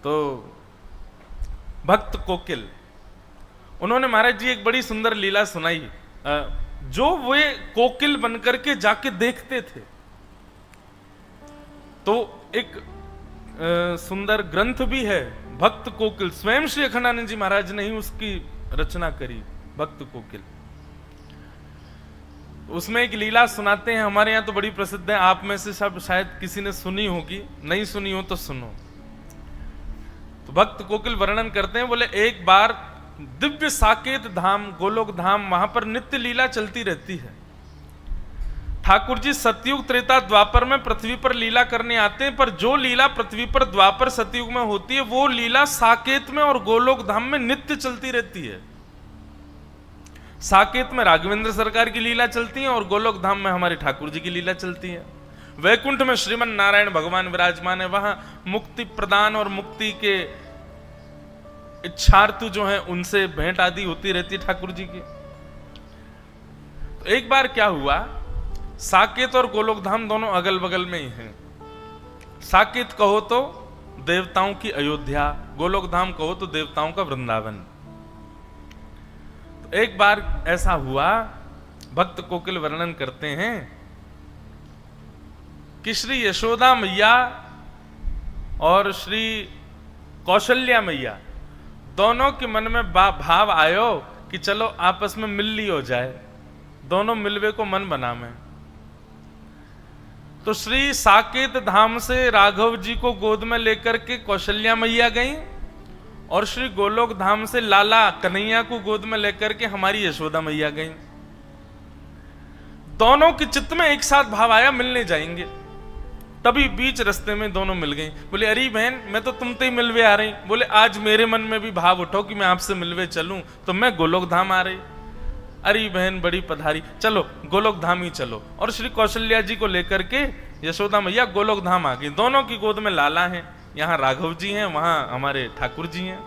तो भक्त कोकिल, उन्होंने महाराज जी एक बड़ी सुंदर लीला सुनाई। जो वे कोकिल बनकर के जाके देखते थे, तो एक सुंदर ग्रंथ भी है भक्त कोकिल, स्वयं श्री अखंडानंद जी महाराज ने ही उसकी रचना करी, भक्त कोकिल। उसमें एक लीला सुनाते हैं, हमारे यहाँ तो बड़ी प्रसिद्ध है, आप में से सब शायद किसी ने सुनी होगी, नहीं सुनी हो तो सुनो। तो भक्त कोकिल वर्णन करते हैं, बोले एक बार दिव्य साकेत धाम, गोलोक धाम, वहां पर नित्य लीला चलती रहती है। ठाकुर जी सतयुग त्रेता द्वापर में पृथ्वी पर लीला करने आते हैं, पर जो लीला पृथ्वी पर द्वापर सतयुग में होती है वो लीला साकेत में और गोलोक धाम में नित्य चलती रहती है। साकेत में राघवेंद्र सरकार की लीला चलती है और गोलोक धाम में हमारे ठाकुर जी की लीला चलती है। वैकुंठ में श्रीमन नारायण भगवान विराजमान है, वहां मुक्ति प्रदान और मुक्ति के इच्छार्थु जो है उनसे भेंट आदि होती रहती है ठाकुर जी की। तो एक बार क्या हुआ, साकेत और गोलोक धाम दोनों अगल बगल में ही हैं। साकेत कहो तो देवताओं की अयोध्या, गोलोक धाम कहो तो देवताओं का वृंदावन। तो एक बार ऐसा हुआ, भक्त कोकिल वर्णन करते हैं कि श्री यशोदा मैया और श्री कौशल्या मैया दोनों के मन में भाव आयो कि चलो आपस में मिल ली हो जाए, दोनों मिलवे को मन बना में। तो श्री साकेत धाम से राघव जी को गोद में लेकर के कौशल्या मैया गई और श्री गोलोक धाम से लाला कन्हैया को गोद में लेकर के हमारी यशोदा मैया गई। दोनों के चित्त में एक साथ भाव आया मिलने जाएंगे। तभी बीच रास्ते में दोनों मिल गई। बोले अरे बहन, मैं तो तुमसे ही मिलवे आ रही। बोले आज मेरे मन में भी भाव उठो कि मैं आपसे मिलवे चलूं, तो मैं गोलोक धाम आ रही। अरे बहन बड़ी पधारी, चलो गोलोक धाम ही चलो। और श्री कौशल्या जी को लेकर के यशोदा मैया गोलोक धाम आ गई। दोनों की गोद में लाला है, यहाँ राघव जी हैं, वहां हमारे ठाकुर जी हैं।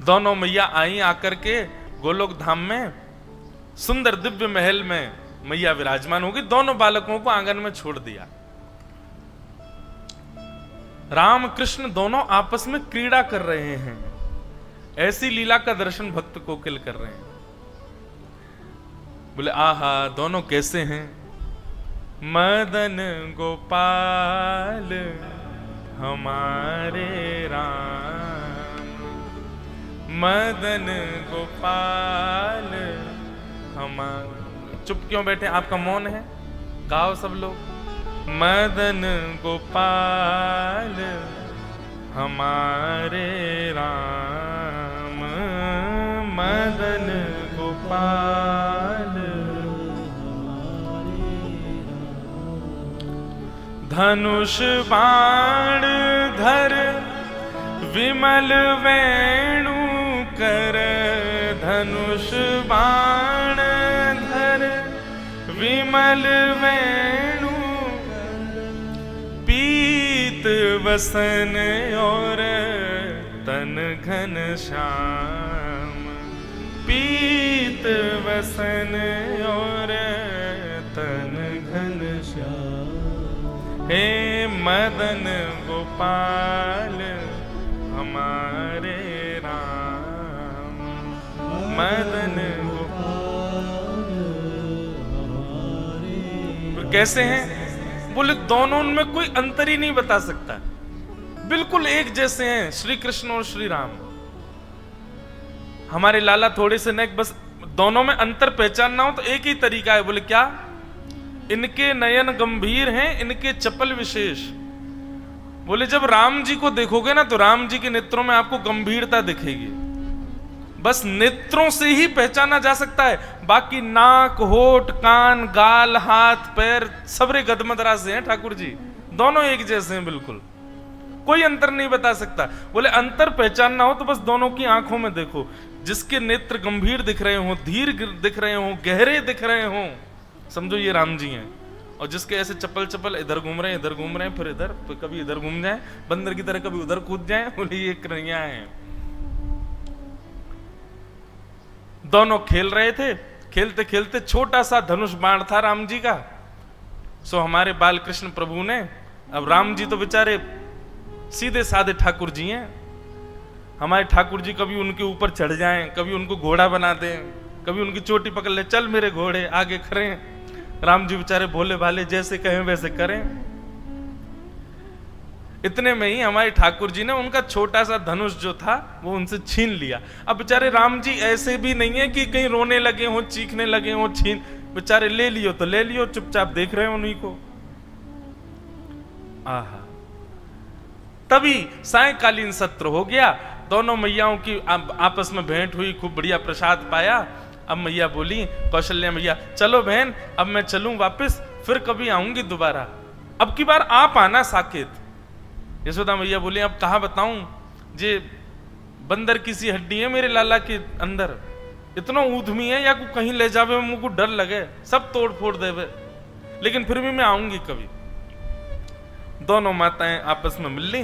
दोनों मैया आई, आकर के गोलोक धाम में सुंदर दिव्य महल में मैया विराजमान होगी। दोनों बालकों को आंगन में छोड़ दिया। राम कृष्ण दोनों आपस में क्रीड़ा कर रहे हैं। ऐसी लीला का दर्शन भक्त कोकिल कर रहे हैं। बोले आहा, दोनों कैसे हैं? मदन गोपाल हमारे राम, मदन गोपाल हमारे। चुप क्यों बैठे, आपका मौन है? गाओ सब लोग। मदन गोपाल हमारे राम, मदन गोपाल धनुष बाण धर विमल वेणु कर, धनुष बाण धर विमल वेणु, पीत वसन और तन घन श्याम, पीत वसन और तन घन श्याम। हे मदन गोपाल हमारे राम, मदन गोपाल हमारे। कैसे हैं? बोले दोनों उनमें कोई अंतर ही नहीं बता सकता, बिल्कुल एक जैसे हैं श्री कृष्ण और श्री राम। हमारे लाला थोड़े से नेक, बस दोनों में अंतर पहचानना हो तो एक ही तरीका है। बोले क्या? इनके नयन गंभीर हैं, इनके चपल विशेष। बोले जब राम जी को देखोगे ना तो राम जी के नेत्रों में आपको गंभीरता दिखेगी। बस नेत्रों से ही पहचाना जा सकता है, बाकी नाक, होठ, कान, गाल, हाथ, पैर सबरे गदमदरा से हैं ठाकुर जी। दोनों एक जैसे हैं, बिल्कुल कोई अंतर नहीं बता सकता। बोले अंतर पहचानना हो तो बस दोनों की आंखों में देखो। जिसके नेत्र गंभीर दिख रहे हो, धीर दिख रहे हो, गहरे दिख रहे हो, समझो ये राम जी हैं। और जिसके ऐसे चप्पल चप्पल इधर घूम रहे हैं, इधर घूम रहे हैं, फिर इधर, फिर कभी इधर घूम जाए बंदर की तरह, कभी उधर कूद जाए, बोले ये कन्हैया हैं। दोनों खेल रहे थे। खेलते खेलते छोटा सा धनुष बाण था राम जी का। सो हमारे बाल कृष्ण प्रभु ने अब राम जी तो बेचारे सीधे साधे ठाकुर जी हैं, हमारे ठाकुर जी कभी उनके ऊपर चढ़ जाएं, कभी उनको घोड़ा बना दें, कभी उनकी चोटी पकड़ ले, चल मेरे घोड़े आगे खड़े। राम जी बेचारे भोले भाले, जैसे कहें वैसे करें। इतने में ही हमारे ठाकुर जी ने उनका छोटा सा धनुष जो था वो उनसे छीन लिया। अब बेचारे राम जी ऐसे भी नहीं है कि कहीं रोने लगे हो, चीखने लगे हो, बेचारे ले लियो तो ले लियो, चुपचाप देख रहे हो उन्हीं को। आहा, तभी सायंकालीन सत्र हो गया, दोनों मैयाओं की आपस में भेंट हुई, खूब बढ़िया प्रसाद पाया। अब मैया बोली, कौशल्या मैया, चलो बहन अब मैं चलूं वापस, फिर कभी आऊंगी दोबारा, अब की बार आप आना साकेत। यशोदा मैया बोली, अब कहा बताऊं, जे बंदर की सी हड्डी है मेरे लाला के अंदर, इतना ऊधमी है या को कहीं ले जावे मुझको डर लगे, सब तोड़ फोड़ देवे, लेकिन फिर भी मैं आऊंगी कभी। दोनों माताएं आपस में मिल ली।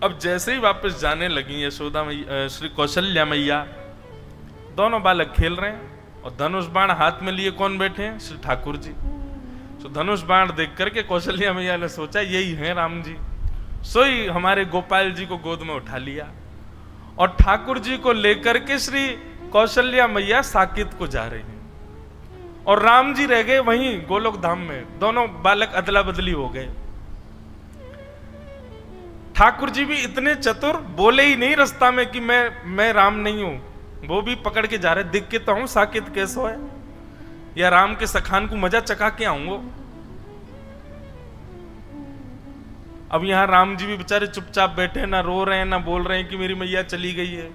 अब जैसे ही वापस जाने लगी यशोदा मैया, श्री कौशल्या मैया, दोनों बालक खेल रहे हैं और धनुष बाण हाथ में लिए कौन बैठे हैं? श्री ठाकुर जी। तो धनुष बाण देख करके कौशल्या मैया ने सोचा यही है राम जी, सोई हमारे गोपाल जी को गोद में उठा लिया और ठाकुर जी को लेकर के श्री कौशल्या मैया साकेत को जा रही हैं और राम जी रह गए वहीं गोलोक धाम में। दोनों बालक अदला बदली हो गए। ठाकुर जी भी इतने चतुर, बोले ही नहीं रास्ता में कि मैं राम नहीं हूं, वो भी पकड़ के जा रहे, दिख के तो हूं साकेत कैसो है, या राम के सखान को मजा चका के आऊंगो। अब यहां राम जी भी बेचारे चुपचाप बैठे, ना रो रहे हैं ना बोल रहे हैं कि मेरी मैया चली गई है।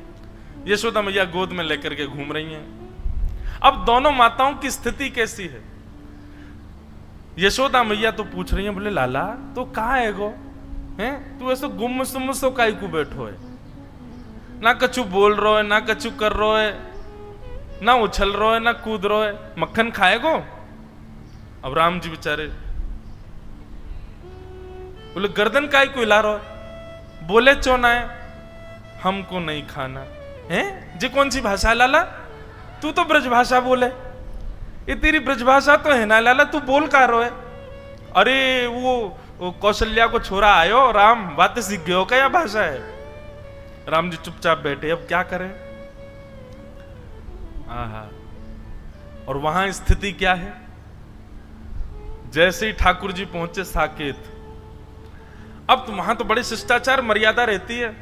यशोदा मैया गोद में लेकर के घूम रही हैं। अब दोनों माताओं की स्थिति कैसी है? यशोदा मैया तो पूछ रही हैं, बोले लाला तो कहाँ है गो, हैं तू ऐसे गुम सुम सो काई को बैठो है, ना कछु बोल रो है, ना कछु कर रो है, ना उछल रो है, ना कूद रो है, मक्खन खाएगो? अब राम जी बेचारे बोले गर्दन काय को हिला रो है, बोले चोना है हमको नहीं खाना है। जी कौन सी भाषा लाला? तू तो ब्रज भाषा बोले, ये तेरी ब्रज भाषा तो है ना लाला, तू बोल का रो है? अरे वो कौशल्या को छोरा आयो, राम बातें सीख गयो क्या, या भाषा है? राम जी चुपचाप बैठे, अब क्या करें। आहा, और वहां स्थिति क्या है? जैसे ही ठाकुर जी पहुंचे साकेत, अब तो वहां तो बड़े शिष्टाचार मर्यादा रहती है।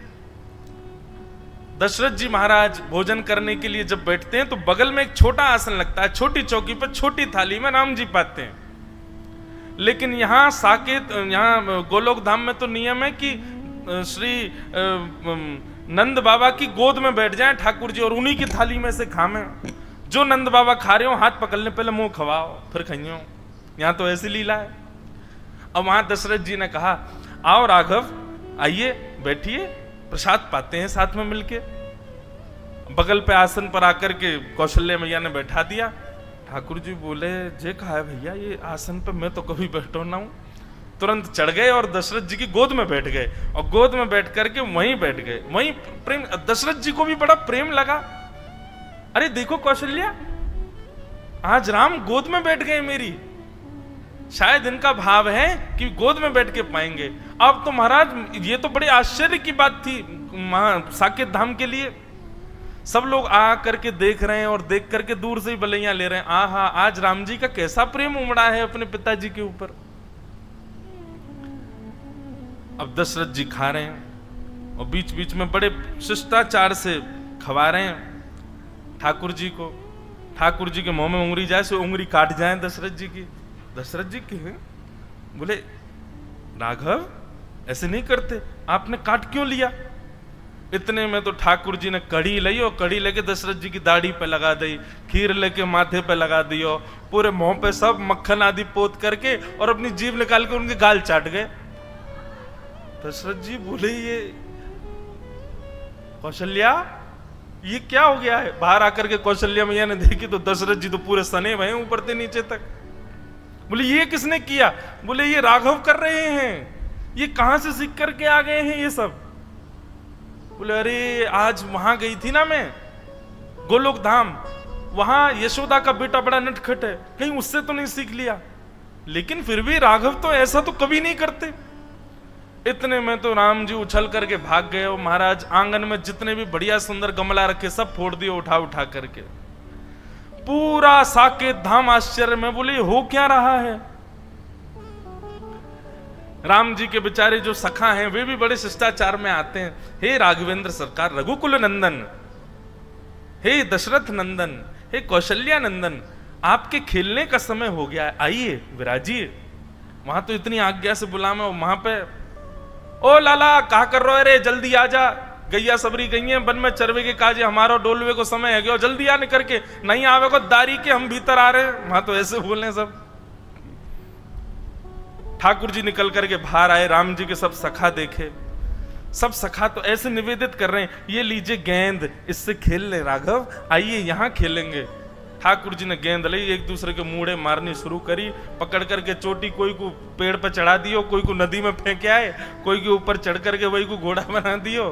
दशरथ जी महाराज भोजन करने के लिए जब बैठते हैं तो बगल में एक छोटा आसन लगता है, छोटी चौकी पर छोटी थाली में राम जी पाते हैं। लेकिन यहां साकेत, यहां गोलोक धाम में तो नियम है कि श्री नंद बाबा की गोद में बैठ जाएं ठाकुर जी और उन्हीं की थाली में से खामें। जो नंद बाबा खा रहे हो हाथ पकड़ने पहले मुंह खवाओ फिर खाइयो। यहां तो ऐसी लीला है। अब वहां दशरथ जी ने कहा, आओ राघव आइए बैठिए, प्रसाद पाते हैं साथ में मिलके। बगल पे आसन पर आकर के कौशल्या मैया ने बैठा दिया। ठाकुर जी बोले, जे कहा है भैया ये आसन पे मैं तो कभी बैठो ना हूं। तुरंत चढ़ गए और दशरथ जी की गोद में बैठ गए और गोद में बैठ करके वहीं बैठ गए। वहीं प्रेम, दशरथ जी को भी बड़ा प्रेम लगा। अरे देखो कौशल्या, आज राम गोद में बैठ गए मेरी, शायद इनका भाव है कि गोद में बैठ के पाएंगे। अब तो महाराज ये तो बड़े आश्चर्य की बात थी साकेत धाम के लिए। सब लोग आ करके देख रहे हैं और देख करके दूर से ही बलैया ले रहे हैं, आहा आज राम जी का कैसा प्रेम उमड़ा है अपने पिताजी के ऊपर। अब दशरथ जी खा रहे हैं और बीच बीच में बड़े शिष्टाचार से खवा रहे हैं ठाकुर जी को। ठाकुर जी के मुंह में उंगली जाए सो उंगली काट जाए दशरथ जी की। दशरथ जी के बोले, राघव ऐसे नहीं करते, आपने काट क्यों लिया? इतने में तो ठाकुर जी ने कड़ी ली और कड़ी लेके दशरथ जी की दाढ़ी पे लगा दी, खीर लेके माथे पे लगा दियो, पूरे मुंह पे सब मक्खन आदि पोत करके और अपनी जीभ निकाल के उनके गाल चाट गए। दशरथ जी बोले, ये कौशल्या ये क्या हो गया है? बाहर आकर के कौशल्या मैया ने देखी तो दशरथ जी तो पूरे सने हुए हैं ऊपर से नीचे तक। बोले ये किसने किया? बोले ये राघव कर रहे हैं, ये कहां से सीख करके आ गए हैं ये सब? बोले अरे आज वहां गई थी ना मैं गोलोक धाम, वहां यशोदा का बेटा बड़ा नटखट है, कहीं उससे तो नहीं सीख लिया। लेकिन फिर भी राघव तो ऐसा तो कभी नहीं करते, इतने में तो राम जी उछल करके भाग गए और महाराज आंगन में जितने भी बढ़िया सुंदर गमला रखे सब फोड़ दिए उठा उठा करके। पूरा साकेत धाम आश्चर्य में, बोले हो क्या रहा है। राम जी के बेचारे जो सखा हैं वे भी बड़े शिष्टाचार में आते हैं। हे राघवेंद्र सरकार, रघुकुल नंदन, हे दशरथ नंदन, हे कौशल्या नंदन, आपके खेलने का समय हो गया है, आइए विराजिए। वहां तो इतनी आज्ञा से बुला में, वहां पे ओ लाला कहा कर रहे रे, जल्दी आ जा, गैया सबरी गई है वन में चरवे के काजे, हमारा डोलवे को समय है गया, जल्दी आने करके, नहीं आवे को दारी के हम भीतर आ रहे हैं। वहां तो ऐसे बोले सब। ठाकुर जी निकल करके बाहर आए, राम जी के सब सखा देखे, सब सखा तो ऐसे निवेदित कर रहे हैं, ये लीजिए गेंद, इससे खेल ले राघव, आइए यहां खेलेंगे। ठाकुर जी ने गेंद ली, एक दूसरे के मुड़े मारनी शुरू करी, पकड़ करके चोटी कोई को पेड़ पर चढ़ा दियो, कोई को नदी में फेंके आए, कोई के ऊपर चढ़ करके वही को घोड़ा बना दियो।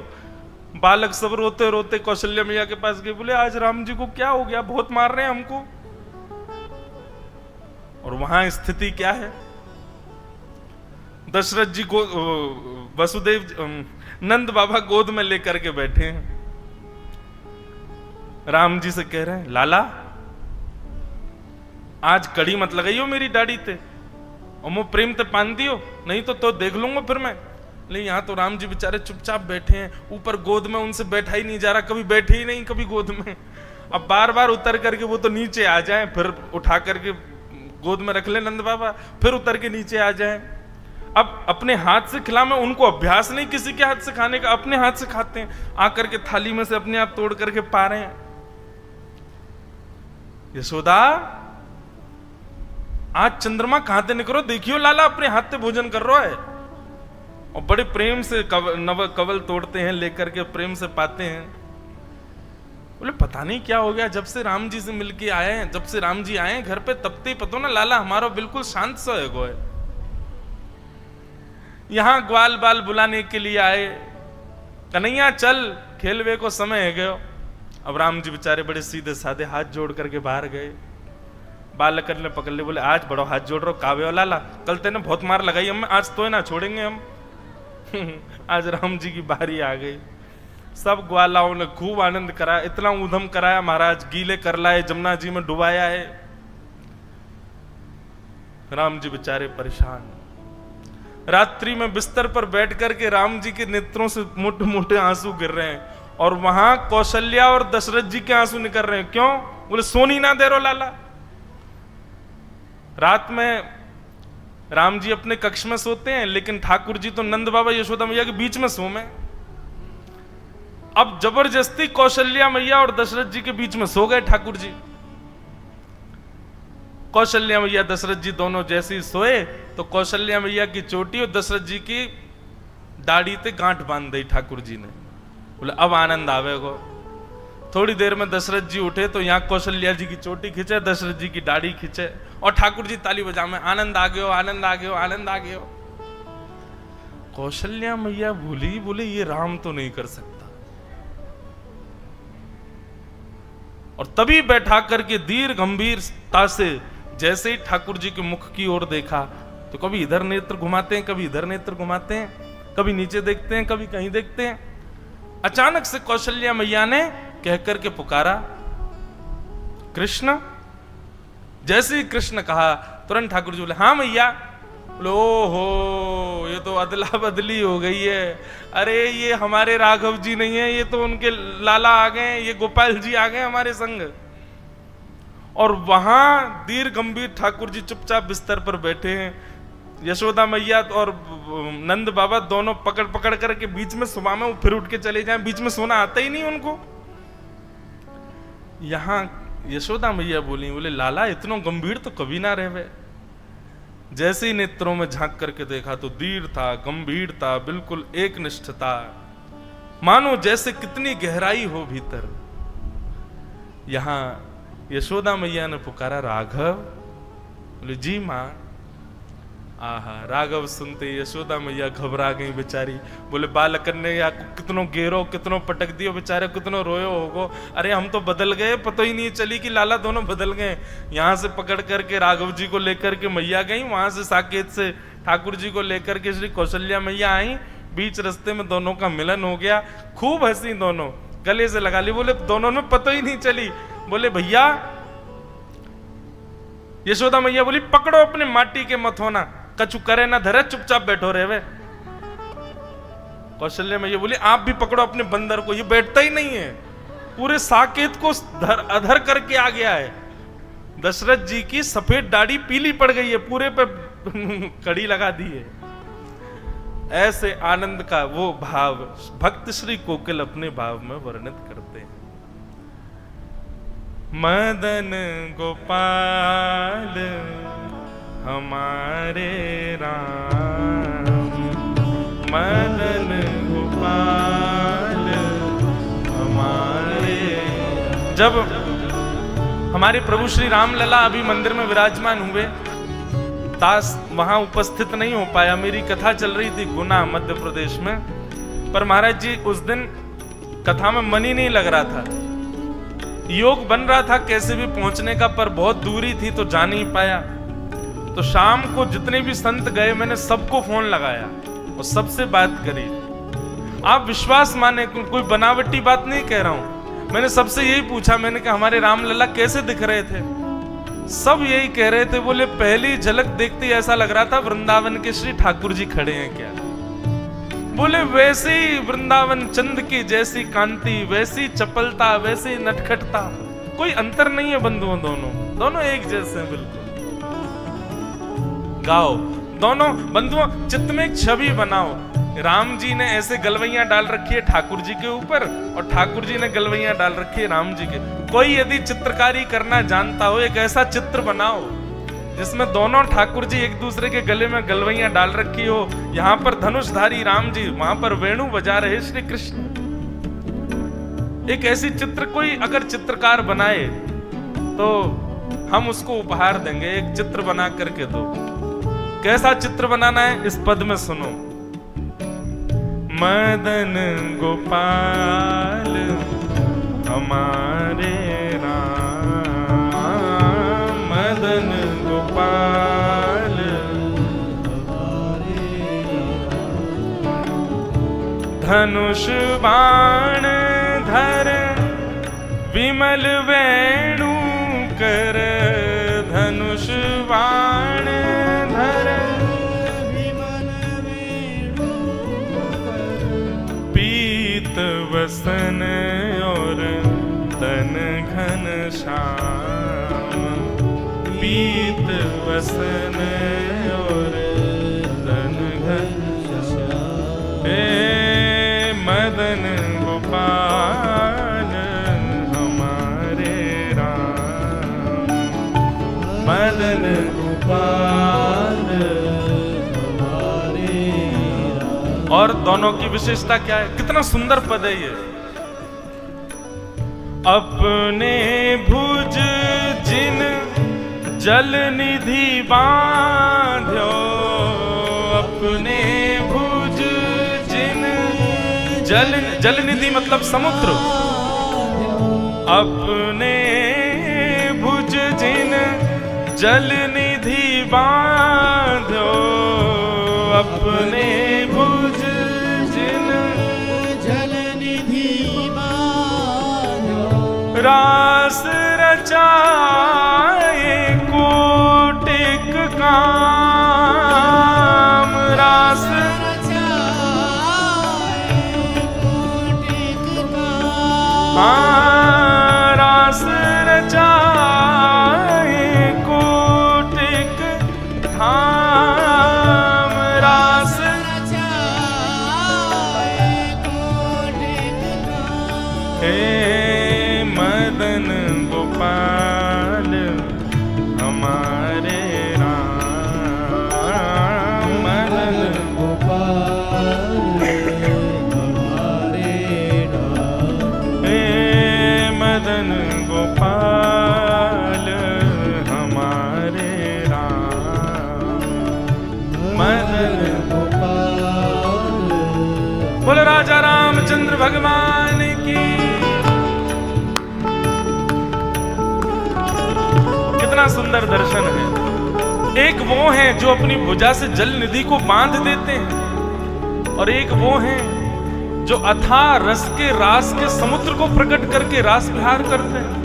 बालक सब रोते रोते कौशल्या मैया के पास गए, बोले आज राम जी को क्या हो गया, बहुत मार रहे हैं हमको। और वहां स्थिति क्या है, दशरथ जी को वसुदेव नंद बाबा गोद में लेकर के बैठे हैं, राम जी से कह रहे हैं लाला आज कड़ी मत लगाइयो मेरी दाढ़ी ते, और मुझ प्रेम ते पान दियो, नहीं तो देख लूंगा फिर मैं। लेकिन यहाँ तो राम जी बेचारे चुपचाप बैठे हैं, ऊपर गोद में उनसे बैठा ही नहीं जा रहा, कभी बैठे ही नहीं कभी गोद में। अब बार बार उतर करके वो तो नीचे आ जाएं, फिर उठा करके गोद में रख ले नंद बाबा, फिर उतर के नीचे आ जाएं। अब अपने हाथ से खिला में, उनको अभ्यास नहीं किसी के हाथ से खाने का, अपने हाथ से खाते हैं, आकर के थाली में से अपने आप तोड़ करके पा रहे हैं। यशोदा आज चंद्रमा कहां से निकलो, देखियो लाला अपने हाथ से भोजन कर रहा है, और बड़े प्रेम से नव कवल तोड़ते हैं, लेकर के प्रेम से पाते हैं। बोले पता नहीं क्या हो गया, जब से राम जी से मिलके आए हैं, जब से राम जी आए हैं घर पे, तब ते पतो ना लाला हमारा बिल्कुल शांत सा है गो है। यहां ग्वाल बाल बुलाने के लिए आए, कन्हैया चल खेलवे को समय है गयो। अब राम जी बेचारे बड़े सीधे साधे हाथ जोड़ करके बाहर गए, बालक ने पकड़ ले, बोले आज बड़ो हाथ जोड़ रहा कावे लाला, कल तेने बहुत मार लगाई हम, आज तो ना छोड़ेंगे हम। आज राम जी की बारी आ गई, सब ग्वालाओं ने खूब आनंद कराया, इतना ऊधम कराया महाराज, गीले कर लाए, जमुना जी में डुबाया है। राम जी बेचारे परेशान, रात्रि में बिस्तर पर बैठ करके राम जी के नेत्रों से मोटे मोटे आंसू गिर रहे हैं, और वहां कौशल्या और दशरथ जी के आंसू निकल रहे हैं। क्यों? बोले सोनी ना दे रो लाला। रात में राम जी अपने कक्ष में सोते हैं, लेकिन ठाकुर जी तो नंद बाबा यशोदा मैया के बीच में सो में। अब जबरदस्ती कौशल्या मैया और दशरथ जी के बीच में सो गए ठाकुर जी। कौशल्या मैया दशरथ जी दोनों जैसे ही सोए तो कौशल्या मैया की चोटी और दशरथ जी की दाढ़ी ते गांठ बांध दी ठाकुर जी ने। बोले अब आनंद आवेगो। थोड़ी देर में दशरथ जी उठे तो यहाँ कौशल्या जी की चोटी खींचे, दशरथ जी की दाढ़ी खींचे, और ठाकुर जी ताली बजा में आनंद आ गयो, आनंद आ गयो, आनंद आ गयो। कौशल्या मैया भूली, बोले ये राम तो नहीं कर सकता। और तभी बैठा करके धीर गंभीरता से जैसे ही ठाकुर जी के मुख की ओर देखा तो कभी इधर नेत्र घुमाते हैं, कभी इधर नेत्र घुमाते हैं, कभी नीचे देखते हैं, कभी कहीं देखते हैं। अचानक से कौशल्या मैया ने कह करके पुकारा कृष्ण। जैसे ही कृष्ण कहा तुरंत ठाकुर जी बोले हाँ मैया। बोले ओहो ये तो अदला बदली हो गई है, अरे ये हमारे राघव जी नहीं है, ये तो उनके लाला आ गए, ये गोपाल जी आ गए हमारे संग। और वहां धीर गंभीर ठाकुर जी चुपचाप बिस्तर पर बैठे हैं, यशोदा मैया और नंद बाबा दोनों पकड़ पकड़ करके बीच में सुबह में फिर उठ के चले जाएं, बीच में सोना आता ही नहीं उनको। यहां यशोदा मैया बोली, बोले लाला इतना गंभीर तो कभी ना रहे। जैसे ही नेत्रों में झांक करके देखा तो धीर था, गंभीर था, बिल्कुल एक निष्ठता, मानो जैसे कितनी गहराई हो भीतर। यहां यशोदा मैया ने पुकारा राघव। बोले जी मां आहा, राघव सुनते ही यशोदा मैया घबरा गई बेचारी। बोले बालक ने या कितनों गेरो, कितनों पटक दियो बेचारे, कितनों रोयो होगो। अरे हम तो बदल गए, पता ही नहीं चली कि लाला दोनों बदल गए। यहाँ से पकड़ करके राघव जी को लेकर के मैया गई, वहां से साकेत से ठाकुर जी को लेकर के श्री कौशल्या मैया आई। बीच रास्ते में दोनों का मिलन हो गया, खूब हंसी, दोनों गले से लगा ली। बोले दोनों में पता ही नहीं चली। बोले भैया, यशोदा मैया बोली पकड़ो अपने माटी के मत होना, कछु करे ना धरे, चुपचाप बैठो रहे वे। कौशल्य मैया बोली आप भी पकड़ो अपने बंदर को, ये बैठता ही नहीं है, पूरे साकेत को अधर करके आ गया है। दशरथ जी की सफेद दाढ़ी पीली पड़ गई है, पूरे पे कड़ी लगा दी है। ऐसे आनंद का वो भाव भक्त श्री कोकिल अपने भाव में वर्णित करते हैं। मदन गोपाल हमारे राम, मदन गोपाल हमारे। जब हमारे प्रभु श्री राम लला अभी मंदिर में विराजमान हुए, दास वहां उपस्थित नहीं हो पाया। मेरी कथा चल रही थी गुना मध्य प्रदेश में, पर महाराज जी उस दिन कथा में मन ही नहीं लग रहा था। योग बन रहा था कैसे भी पहुंचने का, पर बहुत दूरी थी तो जा नहीं पाया। तो शाम को जितने भी संत गए, मैंने सबको फोन लगाया और सबसे बात करी। आप विश्वास माने, कोई बनावटी बात नहीं कह रहा हूं। मैंने सबसे यही पूछा, मैंने कहा हमारे रामलला कैसे दिख रहे थे? सब यही कह रहे थे, बोले पहली झलक देखते ही ऐसा लग रहा था वृंदावन के श्री ठाकुर जी खड़े हैं क्या। बोले वैसे ही वृंदावन चंद की जैसी कांति, वैसी चपलता, वैसी नटखटता, कोई अंतर नहीं है बंधुओं, दोनों एक जैसे हैं बिल्कुल। गाओ दोनों बंधुओं, चित्त में एक छवि बनाओ। राम जी ने ऐसे गलवैया डाल रखी है ठाकुर जी के ऊपर, और ठाकुर जी ने गलवैया डाल रखी है राम जी के। कोई यदि चित्रकारी करना जानता हो, एक ऐसा चित्र बनाओ जिसमें दोनों ठाकुर जी एक दूसरे के गले में गलवैया डाल रखी हो। यहाँ पर धनुषधारी राम जी, वहां पर वेणु बजा रहे श्री कृष्ण। एक ऐसी चित्र कोई अगर चित्रकार बनाए तो हम उसको उपहार देंगे। एक चित्र बना करके दो। कैसा चित्र बनाना है इस पद में सुनो। मदन गोपाल हमारे राम, मदन गोपाल हमारे राम। धनुष बाण धर विमल वेणु कर, धनुष बाण धर विमल वेणु कर, पीत वसन और तन घन श्याम, पीत वसन और तन घन श्याम। हे मदन गोपाल हमारे राम, मदन गोपाल हमारे राम। और दोनों की विशेषता क्या है? कितना सुंदर पद है ये। अपने भुज जिन जल निधि बांध्यो, अपने भुज जिन जल निधि मतलब समुद्र। अपने भुज जिन जल निधि बांध्यो, अपने भुज जिन जल निधि बांध्यो, रास रचाए कोटिक काम, रास रचाए कोटिक काम, रास रचाए कोटिक धाम, रास रचाए कोटिक धाम। हे मदन गोपाल हमारे राम, भगवान की। कितना सुंदर दर्शन है। एक वो हैं जो अपनी भुजा से जल निधि को बांध देते हैं, और एक वो हैं जो अथाह रस के रास के समुद्र को प्रकट करके रास विहार करते हैं।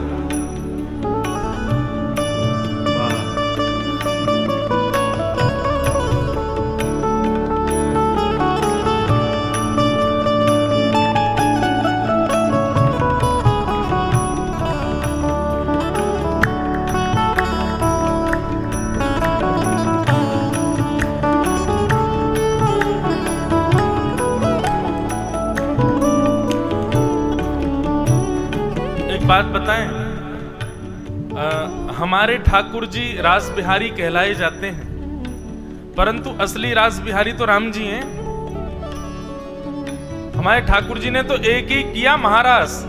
बात बताएं, हमारे ठाकुर जी रास बिहारी कहलाए जाते हैं, परंतु असली रास बिहारी तो राम जी हैं। हमारे ठाकुर जी ने तो एक ही किया महारास,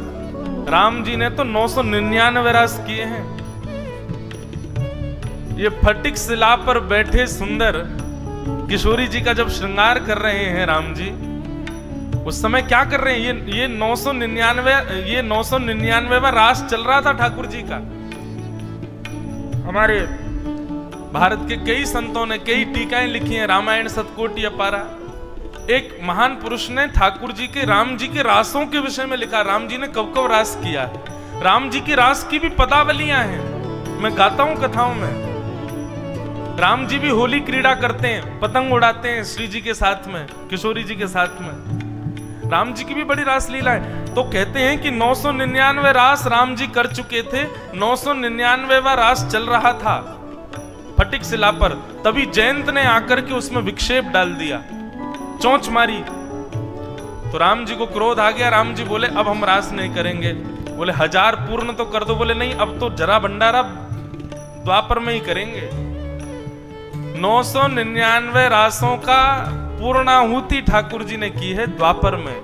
राम जी ने तो 999 रास किए हैं। ये फटिक शिला पर बैठे सुंदर किशोरी जी का जब श्रृंगार कर रहे हैं राम जी, उस समय क्या कर रहे हैं? ये 999वां रास चल रहा था ठाकुर जी का। हमारे भारत के कई संतों ने कई टीकाएं लिखी हैं, रामायण सतकोटि अपारा। एक महान पुरुष ने ठाकुर जी के राम जी के रासों के विषय में लिखा, राम जी ने कब कब रास किया है। राम जी के रास की भी पदावलियां हैं, मैं गाता हूं कथाओं में। राम जी भी होली क्रीड़ा करते हैं, पतंग उड़ाते हैं श्री जी के साथ में, किशोरी जी के साथ में। राम जी की भी बड़ी रास लीला है। तो कहते हैं कि 999 रास राम जी कर चुके थे, 999वां रास चल रहा था फटिक शिला पर। तभी जयंत ने आकर के उसमें विक्षेप डाल दिया, चोंच मारी। तो राम जी को क्रोध आ गया। राम जी बोले अब हम रास नहीं करेंगे। बोले 1000 पूर्ण तो कर दो। बोले नहीं, अब तो जरा भंडारा द्वापर में ही करेंगे। 999 रासों का पूर्णाहुति ठाकुर जी ने की है द्वापर में।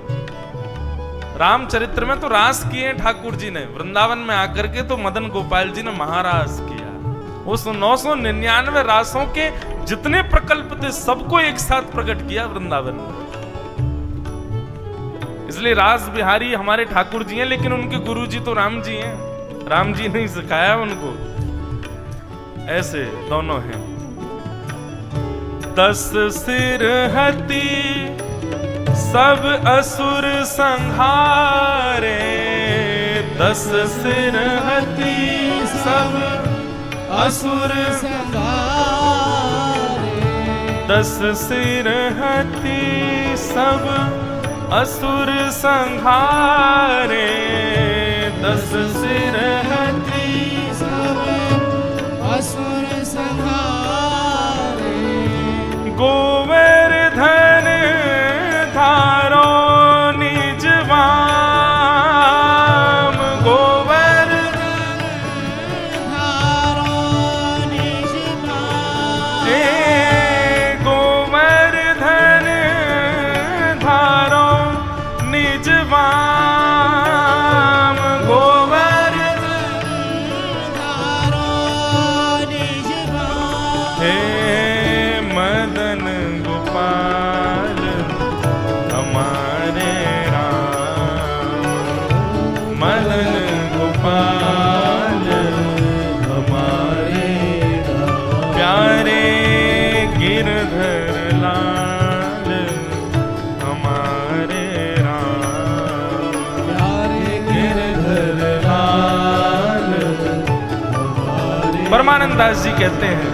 रामचरित्र में तो रास किए ठाकुर जी ने, वृंदावन में आकर के तो मदन गोपाल जी ने महारास किया। उस 999 रासों के जितने प्रकल्प थे सबको एक साथ प्रकट किया वृंदावन में। इसलिए रास बिहारी हमारे ठाकुर जी हैं, लेकिन उनके गुरु जी तो राम जी हैं। राम जी ने सिखाया उनको। ऐसे दोनों हैं। 10 सिर हति सब असुर संहारे, 10 सिर हति सब असुर संहारे, 10 सिर हति सब असुर संहारे, 10 सिर हति सब असुर संहारे। गोवर्धन धारो निज वाम, गोवर्धन धारो निज वाम, गोवर्धन धारो निज वाम, गोवर्धन धारो निज वाम। हे मदन गोपाल हमारे राम, मदन गोपाल हमारे राम। प्यारे गिरधर लाल हमारे राम, प्यारे गिरधर लाल हमारे। परमानंद दास जी कहते हैं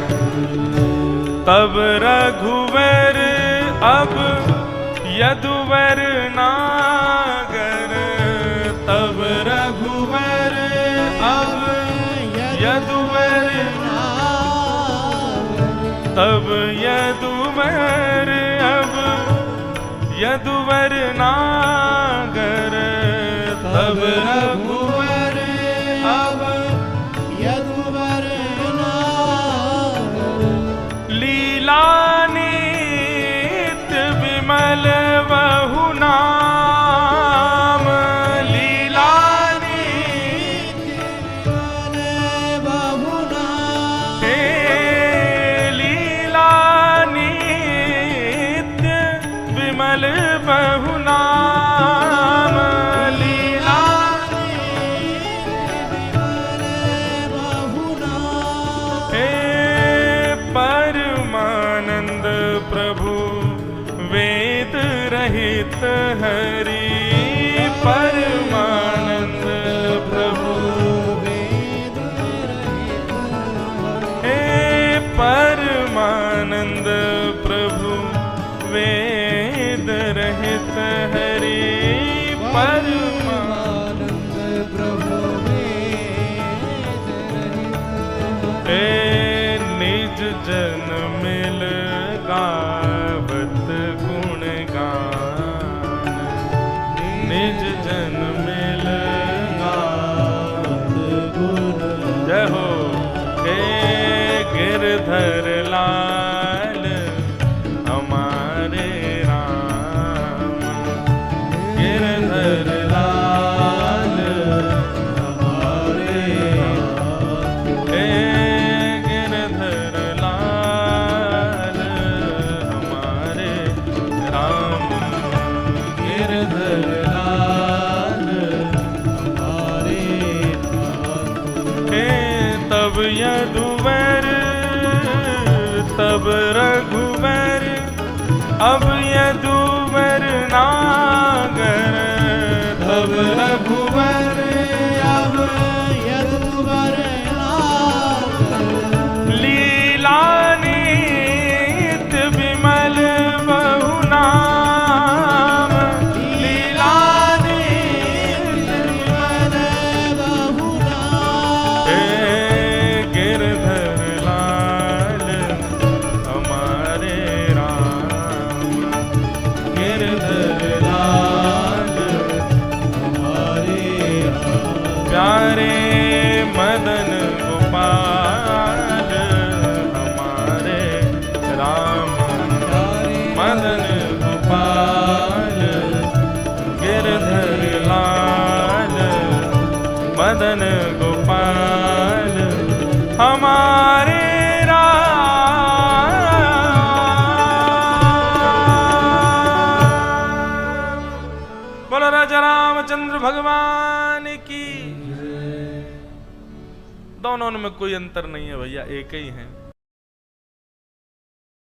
तब रघुवर अब यदुवर नागर, तब रघुवर अब यदुवर नागर, तब यदुवर अब यदुवर नागर, तब रघुवर अब यदुवर नागर। लीला नित्य विमल बहु नाम, लीला नित्य विमल बहु नाम, हे लीला नित्य विमल बहु नाम। रहित हरि परमानंद प्रभु हे परमानंद प्रभु वेद रहित हरि परमानंद प्रभु हे निज जन मिल गावत गुण गान निज जन मिल गावत गुण जय हो हे गिरधर लाल हमारे राम गिरधर लाल हमारे राम हे गिरधर लाल हमारे राम गिरधर लाल हमारे राम हे तब यदुवर तब रघुवर अब यदुवर नागर तब रघुवर अब यदुवर नागर लीला नित्य विमल बहु नाम लीला नित्य विमल बहु नाम हे गिरधर लाल हमारे राम गिरधर लाल हमारे राम प्यारे मदन गोपाल हमारे राम मदन गोपाल गिरधर लाल मदन गोपाल हमारे बोलो राजा रामचंद्र भगवान की। दोनों में कोई अंतर नहीं है भैया, एक ही है।